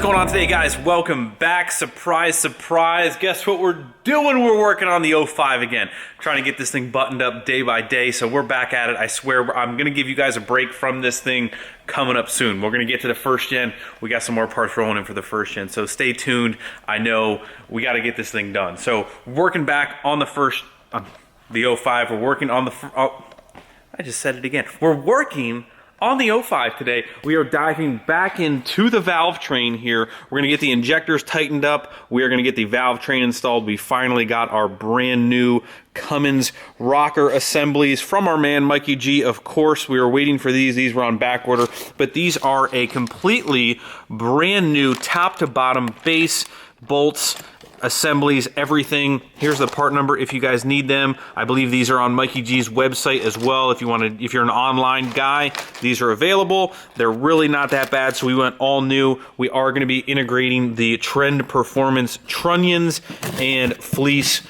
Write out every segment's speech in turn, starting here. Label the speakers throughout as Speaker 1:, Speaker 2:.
Speaker 1: going on today, guys? Welcome back. Surprise, surprise. Guess what we're doing? We're working on the 05 again. Trying to get this thing buttoned up day by day, so we're back at it. I swear I'm going to give you guys a break from this thing coming up soon. We're going to get to the first gen. We got some more parts rolling in for the first gen, so stay tuned. I know we got to get this thing done. So working back on the the 05. We're working on the... I just said it again. We're working on the 05 today. We are diving back into the Valvetrain here. We're going to get the injectors tightened up. We are going to get the Valvetrain installed. We finally got our brand new Cummins rocker assemblies from our man Mikey G. Of course, we were waiting for these. These were on back order, but these are a completely brand new top to bottom base, bolts, assemblies, everything. Here's the part number if you guys need them. I believe these are on Mikey G's website as well. If you're an online guy, these are available. They're really not that bad, so we went all new. We are going to be integrating the Trend Performance Trunnions and fleece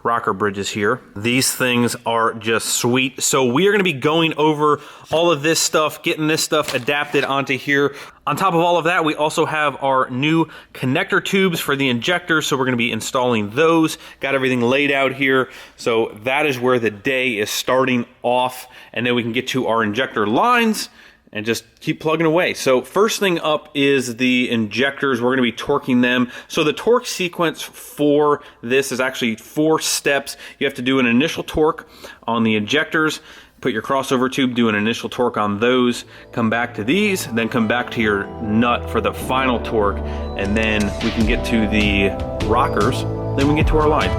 Speaker 1: rocker bridges here. These things are just sweet. So we are going to be going over all of this stuff, getting this stuff adapted onto here. On top of all of that, we also have our new connector tubes for the injectors, so we're going to be installing those. Got everything laid out here, so that is where the day is starting off, and then we can get to our injector lines and just keep plugging away. So first thing up is the injectors. We're going to be torquing them. So the torque sequence for this is actually 4 steps. You have to do an initial torque on the injectors, put your crossover tube, do an initial torque on those, come back to these, then come back to your nut for the final torque, and then we can get to the rockers, then we get to our line.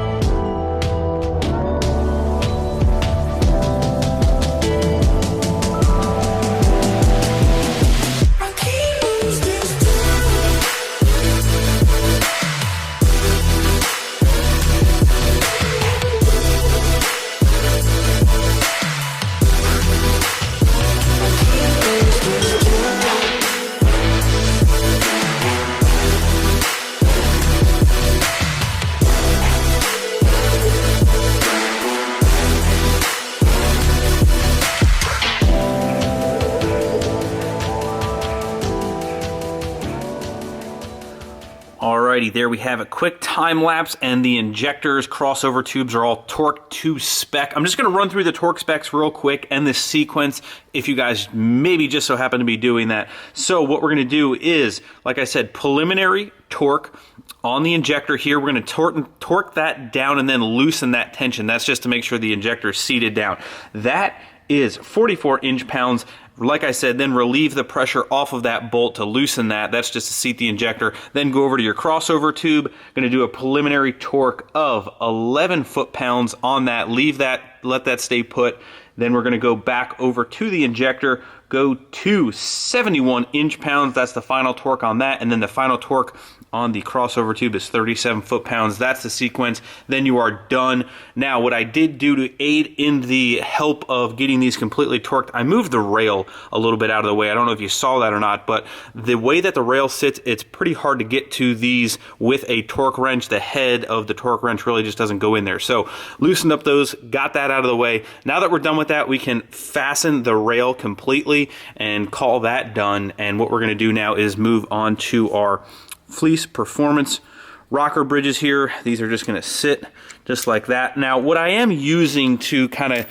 Speaker 1: Alrighty, there we have a quick time lapse, and the injectors, crossover tubes are all torqued to spec. I'm just going to run through the torque specs real quick and the sequence if you guys maybe just so happen to be doing that. So what we're going to do is, like I said, preliminary torque on the injector here. We're going to torque that down and then loosen that tension. That's just to make sure the injector is seated down. That is 44 inch-pounds. Like I said, then relieve the pressure off of that bolt to loosen that. That's just to seat the injector. Then go over to your crossover tube. Going to do a preliminary torque of 11 foot-pounds on that. Leave that, let that stay put. Then we're going to go back over to the injector, go to 71 inch-pounds. That's the final torque on that. And then the final torque on the crossover tube is 37 foot-pounds. That's the sequence. Then you are done. Now, what I did do to aid in the help of getting these completely torqued, I moved the rail a little bit out of the way. I don't know if you saw that or not, but the way that the rail sits, it's pretty hard to get to these with a torque wrench. The head of the torque wrench really just doesn't go in there. So loosened up those, got that out of the way. Now that we're done with that, we can fasten the rail completely and call that done. And what we're going to do now is move on to our fleece performance rocker bridges here. These are just going to sit just like that. Now, what I am using to kind of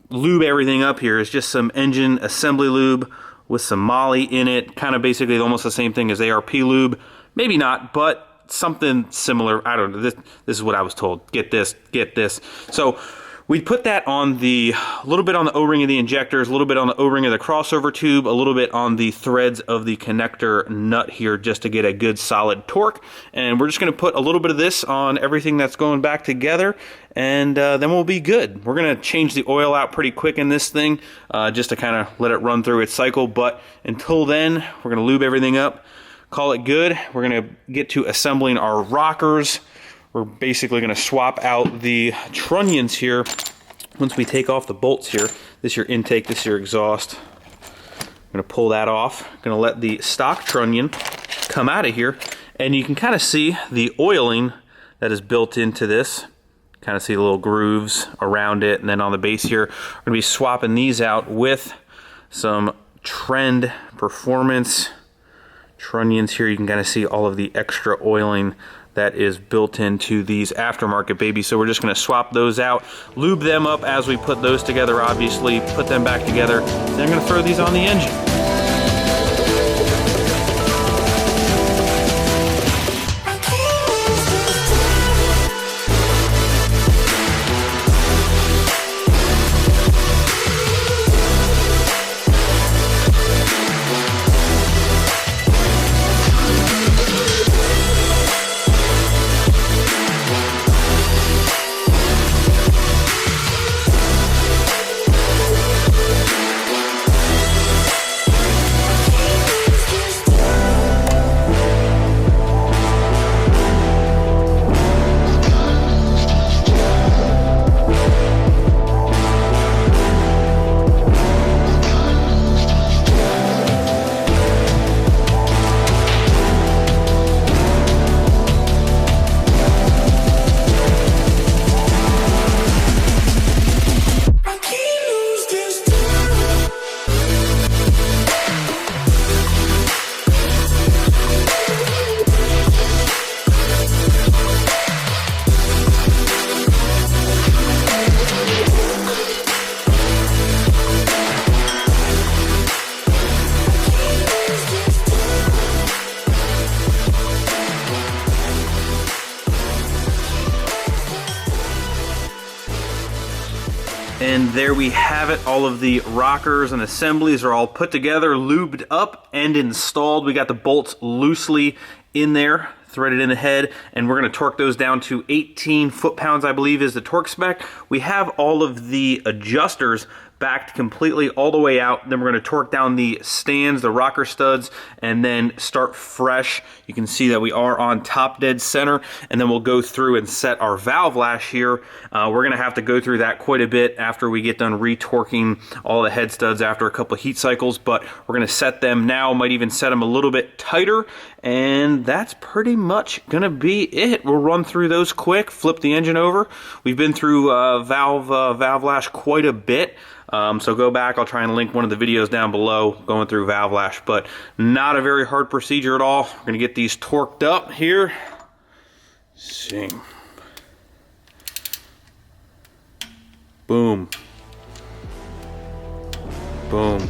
Speaker 1: lube everything up here is just some engine assembly lube with some moly in it, kind of basically almost the same thing as ARP lube. Maybe not, but something similar. I don't know. This is what I was told. Get this, get this. So we put that on a little bit on the O-ring of the injectors, a little bit on the O-ring of the crossover tube, a little bit on the threads of the connector nut here just to get a good solid torque. And we're just going to put a little bit of this on everything that's going back together, and then we'll be good. We're going to change the oil out pretty quick in this thing just to kind of let it run through its cycle. But until then, we're going to lube everything up, call it good. We're going to get to assembling our rockers. We're basically going to swap out the trunnions here once we take off the bolts here. This is your intake, this is your exhaust. I'm going to pull that off. I'm going to let the stock trunnion come out of here, and you can kind of see the oiling that is built into this. Kind of see the little grooves around it, and then on the base here, we're going to be swapping these out with some Trend Performance trunnions here. You can kind of see all of the extra oiling that is built into these aftermarket babies. So we're just going to swap those out, lube them up as we put those together, obviously, put them back together. Then I'm going to throw these on the engine. And there we have it. All of the rockers and assemblies are all put together, lubed up, and installed. We got the bolts loosely in there, threaded in the head, and we're going to torque those down to 18 foot-pounds, I believe is the torque spec. We have all of the adjusters backed completely all the way out. Then we're going to torque down the stands, the rocker studs, and then start fresh. You can see that we are on top dead center, and then we'll go through and set our valve lash here. We're going to have to go through that quite a bit after we get done retorquing all the head studs after a couple of heat cycles, but we're going to set them now, might even set them a little bit tighter, and that's pretty much going to be it. We'll run through those quick, flip the engine over. We've been through valve lash quite a bit. So go back, I'll try and link one of the videos down below going through valve lash, but not a very hard procedure at all. We're going to get these torqued up here. See. Boom. Boom.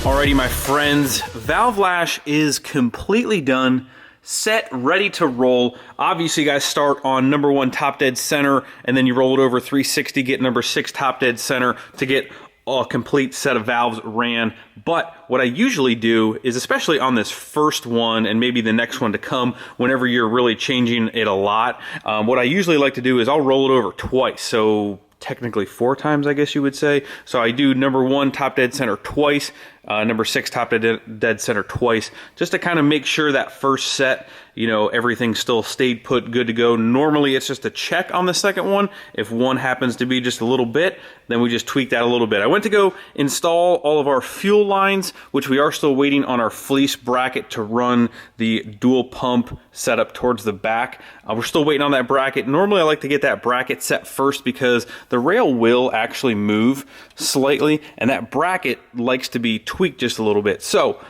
Speaker 1: Alrighty, my friends, valve lash is completely done, set, ready to roll. Obviously, you guys start on number 1 top dead center, and then you roll it over 360, get number 6 top dead center to get a complete set of valves ran. But what I usually do is, especially on this first one and maybe the next one to come, whenever you're really changing it a lot, what I usually like to do is I'll roll it over twice. So technically 4 times, I guess you would say. So I do number 1 top dead center twice, number 6 top dead center twice, just to kind of make sure that first set, you know, everything still stayed put, good to go. Normally it's just a check on the second one. If one happens to be just a little bit, then we just tweak that a little bit. I went to go install all of our fuel lines, which we are still waiting on our fleece bracket to run the dual pump setup towards the back. We're still waiting on that bracket. Normally I like to get that bracket set first because the rail will actually move slightly, and that bracket likes to be tweaked just a little bit. So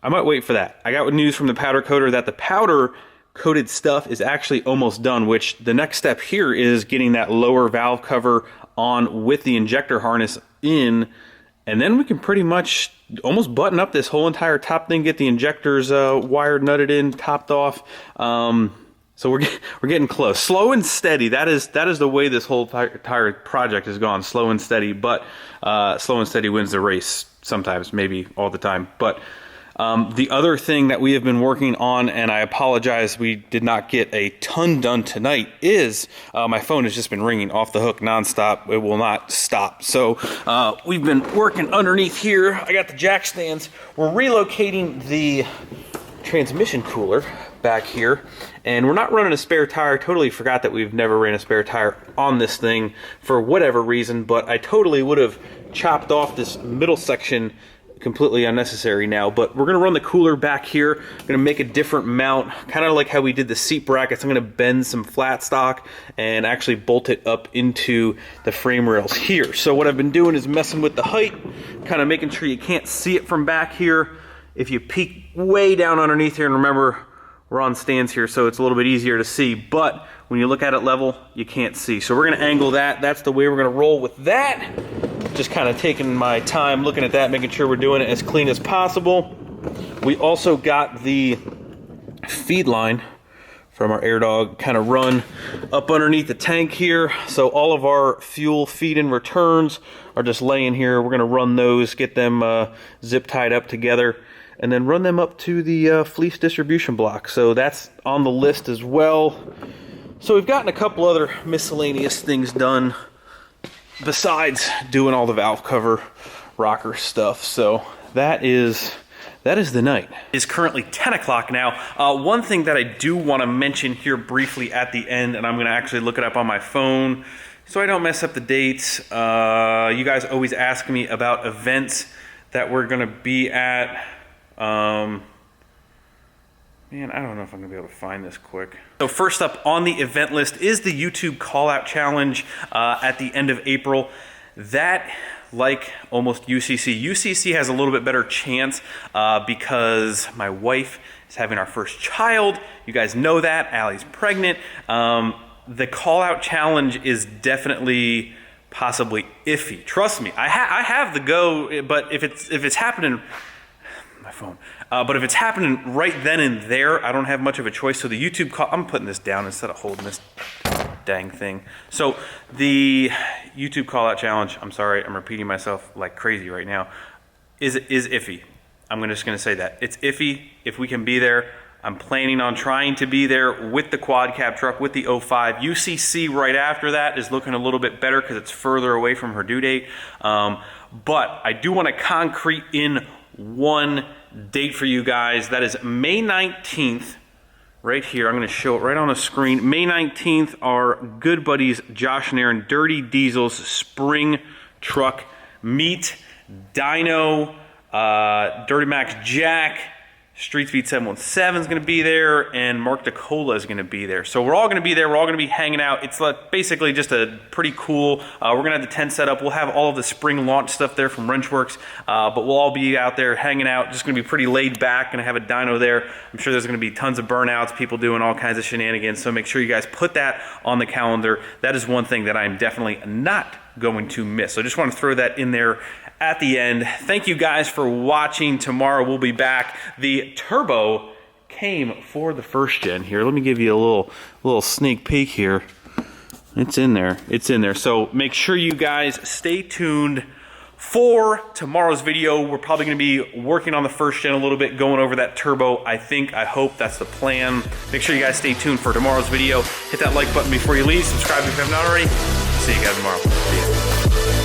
Speaker 1: I might wait for that. I got news from the powder coater that the powder coated stuff is actually almost done, which the next step here is getting that lower valve cover on with the injector harness in, and then we can pretty much almost button up this whole entire top thing, get the injectors wired, nutted in, topped off. So we're getting close. Slow and steady. That is the way this whole entire project has gone. Slow and steady, but slow and steady wins the race sometimes, maybe all the time. But the other thing that we have been working on, and I apologize we did not get a ton done tonight, is my phone has just been ringing off the hook nonstop. It will not stop. So we've been working underneath here. I got the jack stands. We're relocating the transmission cooler back here, and we're not running a spare tire. Totally forgot that we've never ran a spare tire on this thing for whatever reason, but I totally would have chopped off this middle section. Completely unnecessary now, but we're gonna run the cooler back here. I'm gonna make a different mount, kind of like how we did the seat brackets. I'm gonna bend some flat stock and actually bolt it up into the frame rails here. So what I've been doing is messing with the height, kind of making sure you can't see it from back here. If you peek way down underneath here, and remember, we're on stands here, so it's a little bit easier to see, but when you look at it level, you can't see. So we're gonna angle that. That's the way we're gonna roll with that. Just kind of taking my time looking at that, making sure we're doing it as clean as possible. We also got the feed line from our air dog kind of run up underneath the tank here. So all of our fuel feed and returns are just laying here. We're gonna run those, get them zip tied up together, and then run them up to the fleece distribution block. So that's on the list as well. So we've gotten a couple other miscellaneous things done besides doing all the valve cover rocker stuff. So that is the night. It's currently 10 o'clock now. One thing that I do want to mention here briefly at the end, and I'm going to actually look it up on my phone so I don't mess up the dates. You guys always ask me about events that we're going to be at. Man, I don't know if I'm gonna be able to find this quick. So first up on the event list is the YouTube call out challenge at the end of April. That, like almost UCC has a little bit better chance because my wife is having our first child. You guys know that, Allie's pregnant. The call out challenge is definitely possibly iffy. Trust me, I have the go, but if it's happening, my phone. But if it's happening right then and there, I don't have much of a choice. So the YouTube call, I'm putting this down instead of holding this dang thing. So the YouTube call out challenge, I'm sorry, I'm repeating myself like crazy right now, is iffy. I'm just gonna say that. It's iffy if we can be there. I'm planning on trying to be there with the quad cab truck, with the 05. UCC right after that is looking a little bit better because it's further away from her due date. But I do want to concrete in one date for you guys. That is May 19th, right here. I'm going to show it right on the screen. May 19th, our good buddies Josh and Aaron, Dirty Diesel's spring truck meet. Dino, Dirty Max Jack, Street Speed 717 is going to be there, and Mark DeCola is going to be there. So we're all going to be there. We're all going to be hanging out. It's like basically just a pretty cool, we're going to have the tent set up. We'll have all of the spring launch stuff there from Wrenchworks, but we'll all be out there hanging out. Just going to be pretty laid back. Going to have a dyno there. I'm sure there's going to be tons of burnouts, people doing all kinds of shenanigans. So make sure you guys put that on the calendar. That is one thing that I'm definitely not going to miss. So I just want to throw that in there at the end. Thank you guys for watching. Tomorrow we'll be back. The turbo came for the first gen here. Let me give you a little sneak peek here. It's in there. It's in there. So make sure you guys stay tuned for tomorrow's video. We're probably going to be working on the first gen a little bit, going over that turbo. I hope that's the plan. Make sure you guys stay tuned for tomorrow's video. Hit that like button before you leave. Subscribe if you have not already. See you guys tomorrow. See ya.